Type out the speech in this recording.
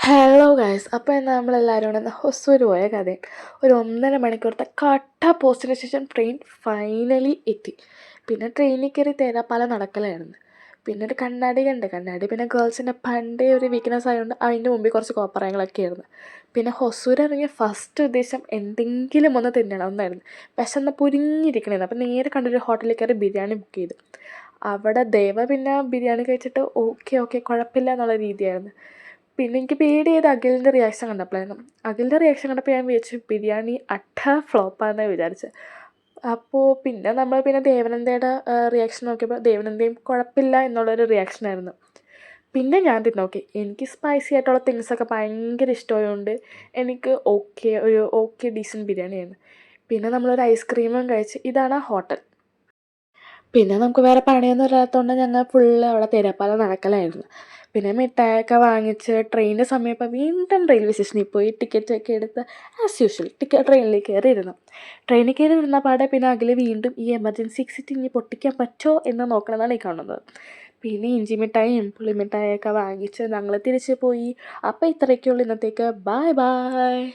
Hello guys, അപ്പോൾ ഇന്ന് നമ്മളെല്ലാവരും കൂടെ ഒന്ന് ഹൊസൂർ പോയ കഥയും ഒരു 1.5 മണിക്കൂറത്തെ കട്ട പോസ്റ്റിന് ശേഷം ട്രെയിൻ ഫൈനലി എത്തി. പിന്നെ ട്രെയിനിൽ കയറി തേരാപ്പാല നടക്കലായിരുന്നു. പിന്നെ ഒരു കണ്ണാടി കണ്ട്, കണ്ണാടി പിന്നെ ഗേൾസിൻ്റെ പണ്ടേ ഒരു വീക്ക്നെസ് ആയതുകൊണ്ട് അതിൻ്റെ മുമ്പിൽ കുറച്ച് കോപ്പറയങ്ങളൊക്കെ ആയിരുന്നു. പിന്നെ ഹൊസൂർ ഇറങ്ങിയ ഫസ്റ്റ് ഉദ്ദേശം എന്തെങ്കിലും ഒന്ന് തിന്നണം എന്നായിരുന്നു. വിശന്ന് പൊരിഞ്ഞിരിക്കണേന്ന്. അപ്പം നേരെ കണ്ടൊരു ഹോട്ടലിൽ കയറി ബിരിയാണി ബുക്ക് ചെയ്തു. അവിടെ പിന്നെ ബിരിയാണി കഴിച്ചിട്ട് ഓക്കെ ഓക്കെ കുഴപ്പമില്ല എന്നുള്ള രീതിയായിരുന്നു. പിന്നെ എനിക്ക് പേടിയായത് അഖിലിൻ്റെ റിയാക്ഷൻ കണ്ടപ്പോഴായിരുന്നു. അഖിലിൻ്റെ റിയാക്ഷൻ കണ്ടപ്പോൾ ഞാൻ വിചാരിച്ചു ബിരിയാണി ഫ്ലോപ്പാണെന്നാണ് വിചാരിച്ചത്. അപ്പോൾ പിന്നെ ദേവനന്ദയുടെ റിയാക്ഷൻ നോക്കിയപ്പോൾ ദേവനന്ദയും കുഴപ്പമില്ല എന്നുള്ളൊരു റിയാക്ഷനായിരുന്നു. പിന്നെ ഞാൻ തിന്നോക്കി, എനിക്ക് സ്പൈസി ആയിട്ടുള്ള തിങ്സൊക്കെ ഭയങ്കര ഇഷ്ടമായതുകൊണ്ട് എനിക്ക് ഓക്കെ ഡീസൻറ്റ് ബിരിയാണിയായിരുന്നു. പിന്നെ നമ്മളൊരു ഐസ്ക്രീമും കഴിച്ച്. ഇതാണ് ആ ഹോട്ടൽ. പിന്നെ നമുക്ക് വേറെ പണിയൊന്നും ഇല്ലാത്തതുകൊണ്ട് ഞങ്ങൾ ഫുള്ള് അവിടെ തേരാപ്പാല നടക്കലായിരുന്നു. പിന്നെ മിഠായിയൊക്കെ വാങ്ങിച്ച് ട്രെയിനിൻ്റെ സമയമായപ്പോൾ വീണ്ടും റെയിൽവേ സ്റ്റേഷനിൽ പോയി ടിക്കറ്റൊക്കെ എടുത്ത് ആസ് യൂഷ്വൽ ട്രെയിനിൽ കയറി ഇരുന്നു. ട്രെയിനിൽ കയറി ഇരുന്ന പാടെ പിന്നെ അഖിൽ വീണ്ടും ഈ എമർജൻസി എക്സിറ്റ് ഇനി പൊട്ടിക്കാൻ പറ്റുമോ എന്ന് നോക്കണമെന്നാണ് ഈ കാണുന്നത്. പിന്നെ ഇഞ്ചി മിഠായിയും പുളിമിഠായിയൊക്കെ വാങ്ങിച്ച് ഞങ്ങൾ തിരിച്ച് പോയി. അപ്പോൾ ഇത്രയൊക്കെയുള്ളൂ ഇന്നത്തേക്ക്. Bye bye.